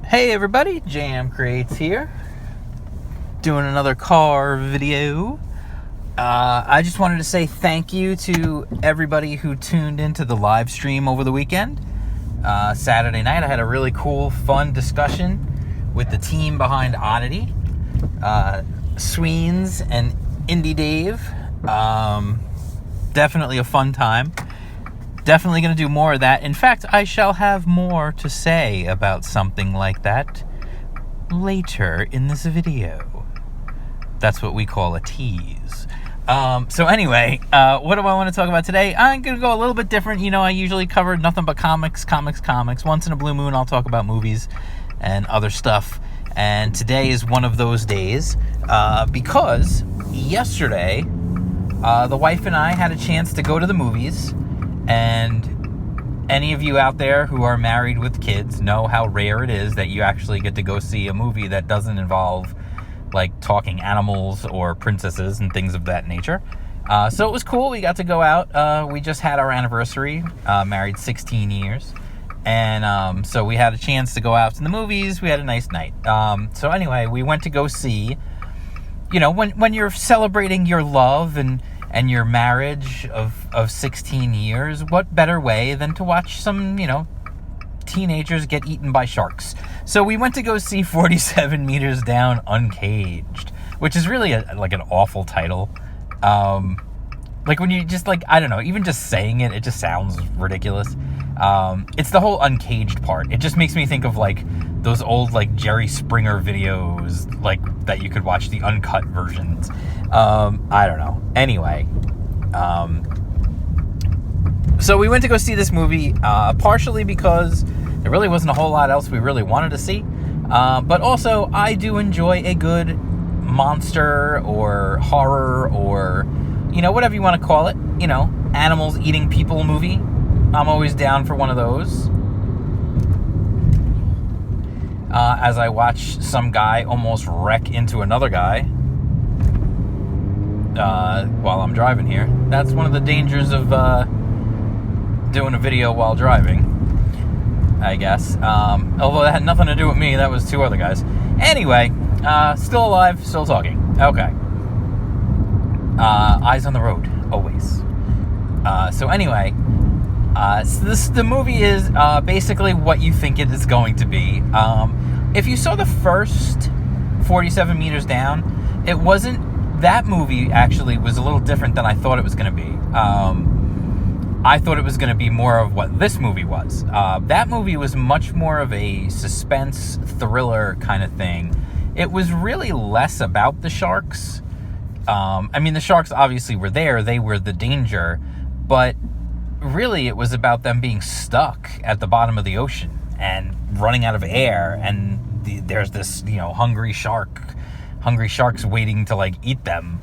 Hey everybody, Jam Creates here, doing another car video. I just wanted to say thank you to everybody who tuned into the live stream over the weekend. Saturday night I had a really cool, fun discussion with the team behind Oddity, Sweens and Indie Dave. Definitely a fun time. Definitely going to do more of that. In fact, I shall have more to say about something like that later in this video. That's what we call a tease. So anyway, what do I want to talk about today? I'm going to go a little bit different. You know, I usually cover nothing but comics. Once in a blue moon, I'll talk about movies and other stuff. And today is one of those days because yesterday, the wife and I had a chance to go to the movies. And any of you out there who are married with kids know how rare it is that you actually get to go see a movie that doesn't involve like talking animals or princesses and things of that nature. So it was cool. We got to go out. We just had our anniversary, married 16 years. And so we had a chance to go out to the movies. We had a nice night. So anyway, we went to go see, you know, when you're celebrating your love and your marriage of 16 years, what better way than to watch some, you know, teenagers get eaten by sharks? So we went to go see 47 Meters Down Uncaged, which is really like an awful title. Like when you just like, I don't know, even just saying it just sounds ridiculous. It's the whole uncaged part. It just makes me think of like those old like Jerry Springer videos, like that you could watch the uncut versions. I don't know. Anyway, so we went to go see this movie, partially because there really wasn't a whole lot else we really wanted to see. But also I do enjoy a good monster or horror or, you know, whatever you want to call it, you know, animals eating people movie. I'm always down for one of those. As I watch some guy almost wreck into another guy while I'm driving here. That's one of the dangers of doing a video while driving, I guess. Although that had nothing to do with me. That was two other guys. Anyway, still alive, still talking. Okay. Eyes on the road, always. So anyway, so the movie is basically what you think it is going to be. If you saw the first 47 Meters Down, it wasn't... That movie actually was a little different than I thought it was going to be. I thought it was going to be more of what this movie was. That movie was much more of a suspense thriller kind of thing. It was really less about the sharks. I mean, the sharks obviously were there. They were the danger. But really, it was about them being stuck at the bottom of the ocean and running out of air. And there's this, you know, hungry sharks waiting to like eat them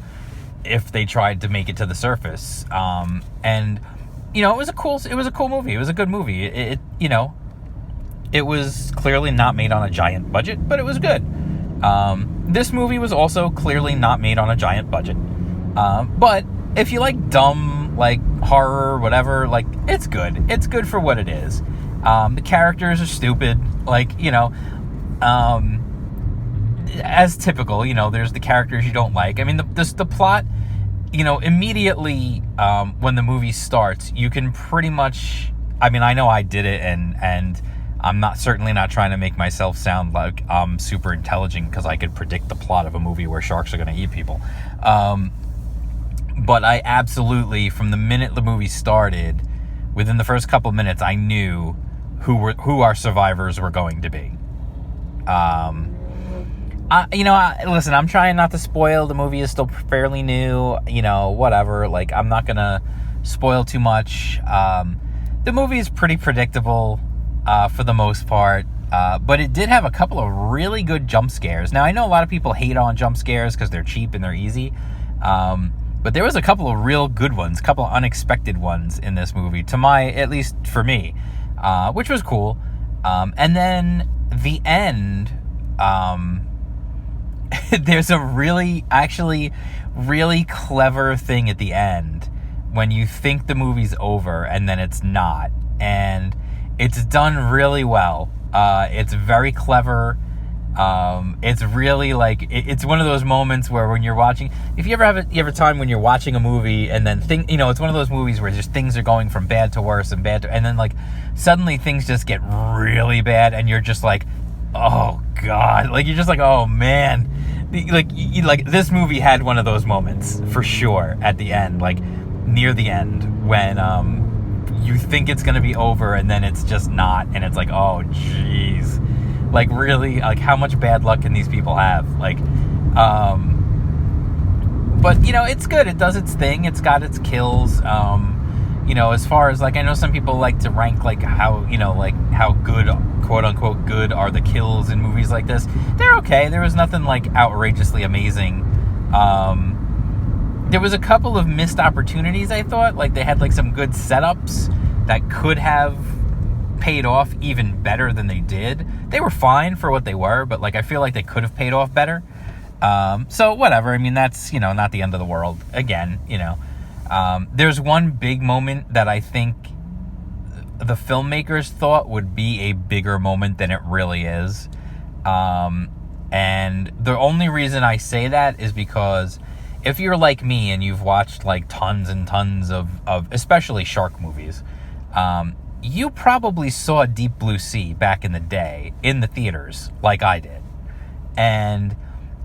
if they tried to make it to the surface. And you know, it was a cool movie. It was a good movie. It you know, it was clearly not made on a giant budget, but it was good. This movie was also clearly not made on a giant budget. But if you like dumb, like horror, whatever, like it's good. It's good for what it is. The characters are stupid, like, you know, as typical, you know, there's the characters you don't like. I mean, the plot, you know, immediately when the movie starts, you can pretty much... I mean, I know I did it, and I'm certainly not trying to make myself sound like I'm super intelligent because I could predict the plot of a movie where sharks are going to eat people. But I absolutely, from the minute the movie started, within the first couple minutes, I knew who our survivors were going to be. Listen, I'm trying not to spoil. The movie is still fairly new, you know, whatever. Like, I'm not going to spoil too much. The movie is pretty predictable for the most part, but it did have a couple of really good jump scares. Now, I know a lot of people hate on jump scares because they're cheap and they're easy, but there was a couple of real good ones, a couple of unexpected ones in this movie, at least for me, which was cool. And then the end... there's a really clever thing at the end when you think the movie's over and then it's not. And it's done really well. It's very clever. It's really like it's one of those moments where when you're watching, if you ever have a time when you're watching a movie and then it's one of those movies where just things are going from bad to worse and and then like suddenly things just get really bad and you're just like, oh god, like you're just like, oh man, like this movie had one of those moments for sure at the end, like near the end when you think it's gonna be over and then it's just not, and it's like, oh jeez. Like, really, like, how much bad luck can these people have? Like, but, it's good. It does its thing. It's got its kills. As far as, like, I know some people like to rank, like, how, like, how good, quote-unquote, good are the kills in movies like this. They're okay. There was nothing, like, outrageously amazing. There was a couple of missed opportunities, I thought. Like, they had, like, some good setups that could have paid off even better than they did. They were fine for what they were, but like I feel like they could have paid off better. So whatever. I mean, that's not the end of the world. Again, there's one big moment that I think the filmmakers thought would be a bigger moment than it really is. And the only reason I say that is because if you're like me and you've watched like tons and tons of especially shark movies, you probably saw Deep Blue Sea back in the day in the theaters like I did. And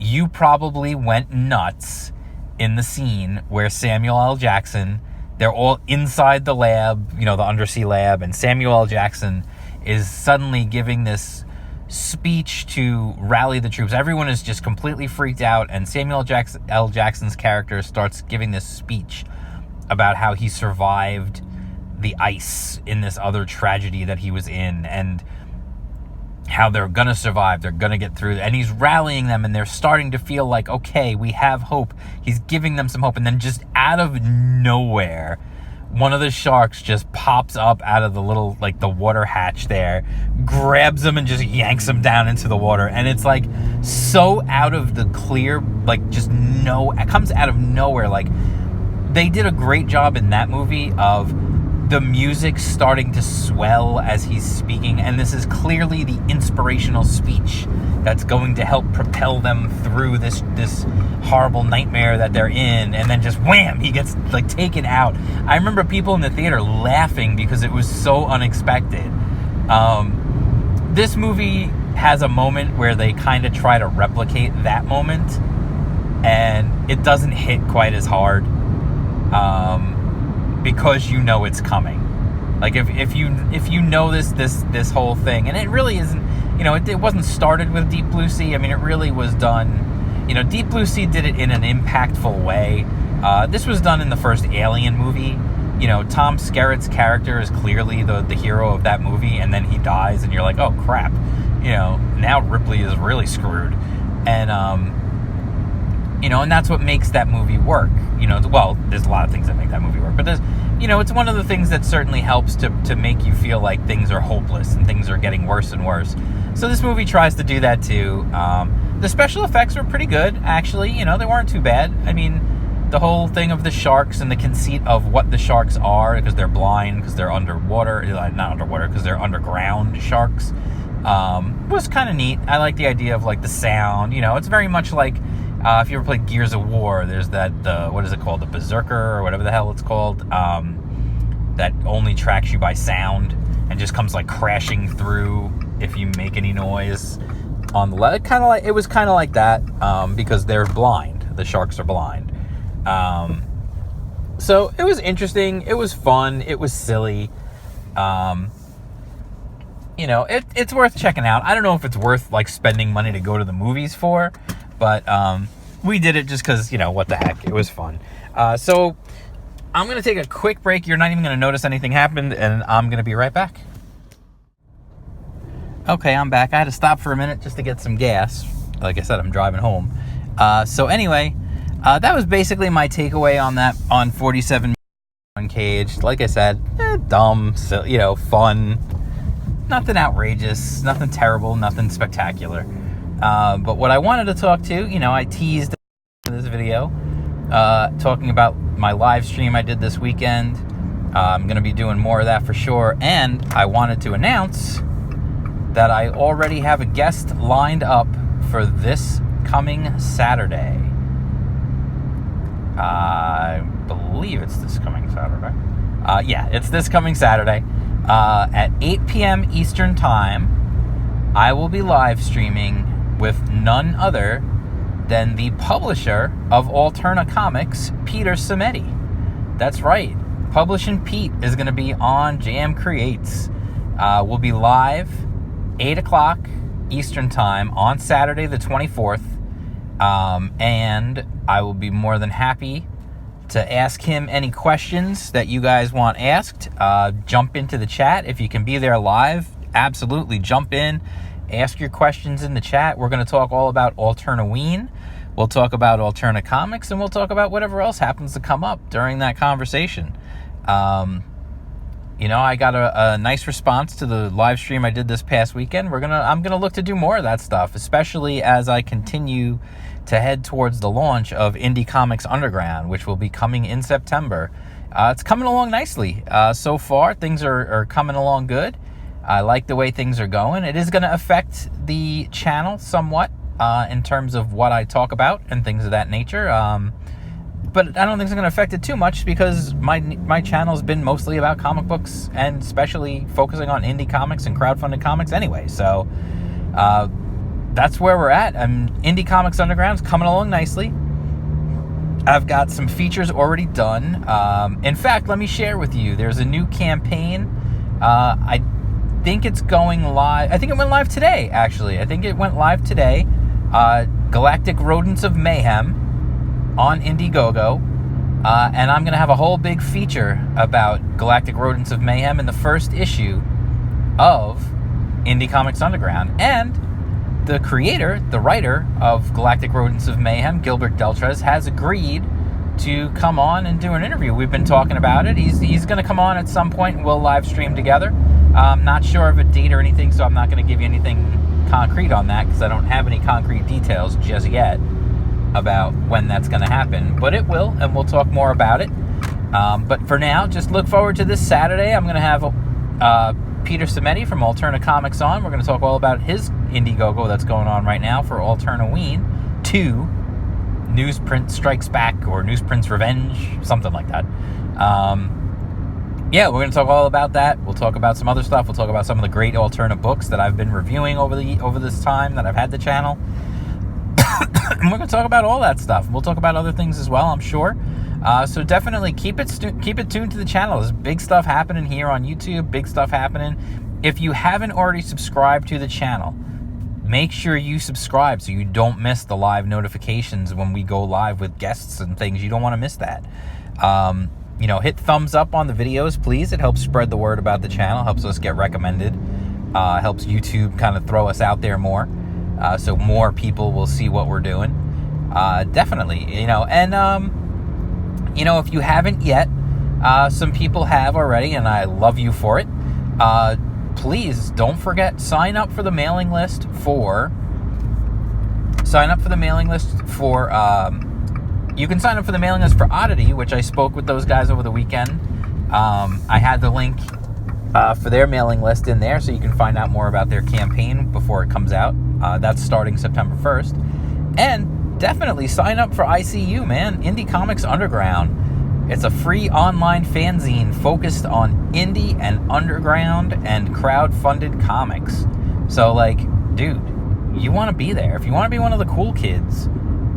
you probably went nuts in the scene where Samuel L. Jackson, they're all inside the lab, the undersea lab, and Samuel L. Jackson is suddenly giving this speech to rally the troops. Everyone is just completely freaked out, and Samuel L. Jackson's character starts giving this speech about how he survived the ice in this other tragedy that he was in, and how they're gonna survive, they're gonna get through, and he's rallying them, and they're starting to feel like, okay, we have hope. He's giving them some hope, and then just out of nowhere, one of the sharks just pops up out of the little, like, the water hatch there, grabs him and just yanks him down into the water, and it's like so out of the clear, like, just it comes out of nowhere. Like, they did a great job in that movie of the music starting to swell as he's speaking, and this is clearly the inspirational speech that's going to help propel them through this horrible nightmare that they're in, and then just wham, he gets like taken out. I remember people in the theater laughing because it was so unexpected. This movie has a moment where they kind of try to replicate that moment, and it doesn't hit quite as hard. Because it's coming. Like if you know this whole thing, and it really isn't, it wasn't started with Deep Blue Sea. I mean, it really was done, Deep Blue Sea did it in an impactful way. This was done in the first Alien movie. Tom Skerritt's character is clearly the hero of that movie, and then he dies, and you're like, oh crap, now Ripley is really screwed. And and that's what makes that movie work. Well, there's a lot of things that make that movie work, but there's, it's one of the things that certainly helps to make you feel like things are hopeless and things are getting worse and worse. So this movie tries to do that too. The special effects were pretty good, actually. They weren't too bad. I mean, the whole thing of the sharks and the conceit of what the sharks are, because they're blind, because they're underwater, not underwater, because they're underground sharks, was kind of neat. I like the idea of like the sound. It's very much like, if you ever played Gears of War, there's that, what is it called? The Berserker, or whatever the hell it's called, that only tracks you by sound and just comes like crashing through if you make any noise on the left. It was kind of like that, because they're blind. The sharks are blind. So it was interesting. It was fun. It was silly. It's worth checking out. I don't know if it's worth like spending money to go to the movies for, but we did it just because, what the heck, it was fun. So I'm going to take a quick break. You're not even going to notice anything happened, and I'm going to be right back. Okay, I'm back. I had to stop for a minute just to get some gas. Like I said, I'm driving home. So anyway, that was basically my takeaway on 47 Uncaged. Like I said, dumb, fun. Nothing outrageous, nothing terrible, nothing spectacular. But what I wanted to talk to, I teased in this video, talking about my live stream I did this weekend. I'm going to be doing more of that for sure. And I wanted to announce that I already have a guest lined up for this coming Saturday. I believe it's this coming Saturday. Yeah, it's this coming Saturday. At 8 p.m. Eastern Time, I will be live streaming with none other than the publisher of Alterna Comics, Peter Cimetti. That's right. Publishing Pete is going to be on Jam Creates. We'll be live 8 o'clock Eastern Time on Saturday the 24th. And I will be more than happy to ask him any questions that you guys want asked. Jump into the chat. If you can be there live, absolutely jump in. Ask your questions in the chat. We're going to talk all about Alternaween. We'll talk about Alterna Comics, and we'll talk about whatever else happens to come up during that conversation. I got a nice response to the live stream I did this past weekend. I'm gonna look to do more of that stuff, especially as I continue to head towards the launch of Indie Comics Underground, which will be coming in September. It's coming along nicely. So far, things are coming along good. I like the way things are going. It is going to affect the channel somewhat in terms of what I talk about and things of that nature. But I don't think it's going to affect it too much because my channel's been mostly about comic books and especially focusing on indie comics and crowdfunded comics anyway. So that's where we're at. Indie Comics Underground's coming along nicely. I've got some features already done. In fact, let me share with you. There's a new campaign. I think it's going live. I think it went live today, actually. I think it went live today. Galactic Rodents of Mayhem on Indiegogo. And I'm going to have a whole big feature about Galactic Rodents of Mayhem in the first issue of Indie Comics Underground. And the creator, the writer of Galactic Rodents of Mayhem, Gilbert Deltres, has agreed to come on and do an interview. We've been talking about it. He's going to come on at some point and we'll live stream together. I'm not sure of a date or anything, so I'm not going to give you anything concrete on that because I don't have any concrete details just yet about when that's going to happen. But it will, and we'll talk more about it. But for now, just look forward to this Saturday. I'm going to have Peter Cimetti from Alterna Comics on. We're going to talk all about his Indiegogo that's going on right now for Alternaween 2, Newsprint Strikes Back, or Newsprint's Revenge, something like that. Yeah, we're going to talk all about that. We'll talk about some other stuff. We'll talk about some of the great Alterna books that I've been reviewing over this time that I've had the channel. And we're going to talk about all that stuff. We'll talk about other things as well, I'm sure. So definitely keep it tuned to the channel. There's big stuff happening here on YouTube, big stuff happening. If you haven't already subscribed to the channel, make sure you subscribe so you don't miss the live notifications when we go live with guests and things. You don't want to miss that. Hit thumbs up on the videos, please. It helps spread the word about the channel, helps us get recommended, helps YouTube kind of throw us out there more, so more people will see what we're doing. Definitely, if you haven't yet, some people have already, and I love you for it. Please don't forget, sign up for the mailing list for. You can sign up for the mailing list for Oddity, which I spoke with those guys over the weekend. I had the link for their mailing list in there, so you can find out more about their campaign before it comes out. That's starting September 1st. And definitely sign up for ICU, man. Indie Comics Underground. It's a free online fanzine focused on indie and underground and crowd-funded comics. So, dude, you want to be there. If you want to be one of the cool kids,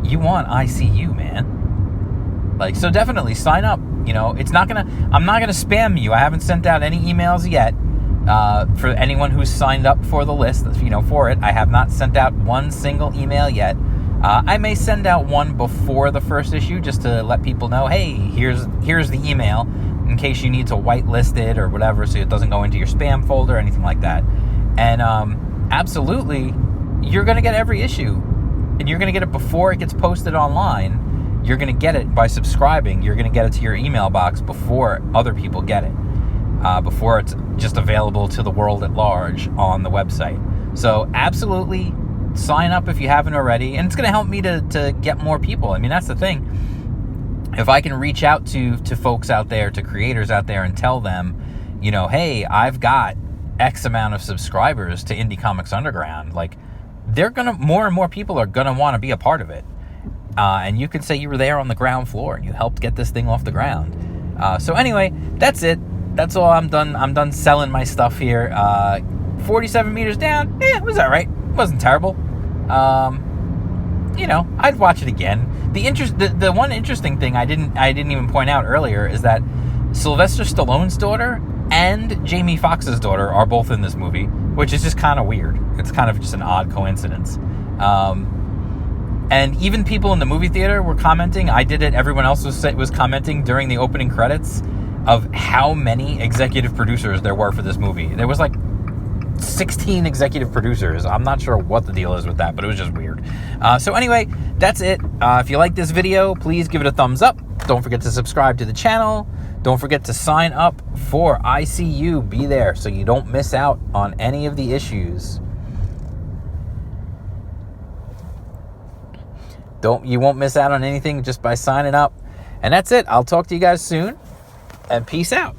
you want ICU, man. So definitely sign up. I'm not gonna spam you. I haven't sent out any emails yet for anyone who's signed up for the list. For it, I have not sent out one single email yet. I may send out one before the first issue just to let people know, hey, here's the email in case you need to whitelist it or whatever, so it doesn't go into your spam folder or anything like that. And absolutely, you're going to get every issue, and you're going to get it before it gets posted online. You're going to get it by subscribing. You're going to get it to your email box before other people get it, before it's just available to the world at large on the website. So absolutely sign up if you haven't already, and it's going to help me to get more people. I mean, that's the thing. If I can reach out to folks out there, to creators out there, and tell them, hey, I've got X amount of subscribers to Indie Comics Underground, like, more and more people are gonna want to be a part of it. And you could say you were there on the ground floor and you helped get this thing off the ground. So anyway, that's it. That's all. I'm done selling my stuff here. 47 meters down, it was all right. It wasn't terrible. I'd watch it again. The one interesting thing I didn't even point out earlier is that Sylvester Stallone's daughter and Jamie Foxx's daughter are both in this movie, which is just kind of weird. It's kind of just an odd coincidence. And even people in the movie theater were commenting. I did it. Everyone else was commenting during the opening credits of how many executive producers there were for this movie. There was like 16 executive producers. I'm not sure what the deal is with that, but it was just weird. So anyway, that's it. If you like this video, please give it a thumbs up. Don't forget to subscribe to the channel. Don't forget to sign up for ICU. Be there so you don't miss out on any of the issues. You won't miss out on anything just by signing up. And that's it. I'll talk to you guys soon. And peace out.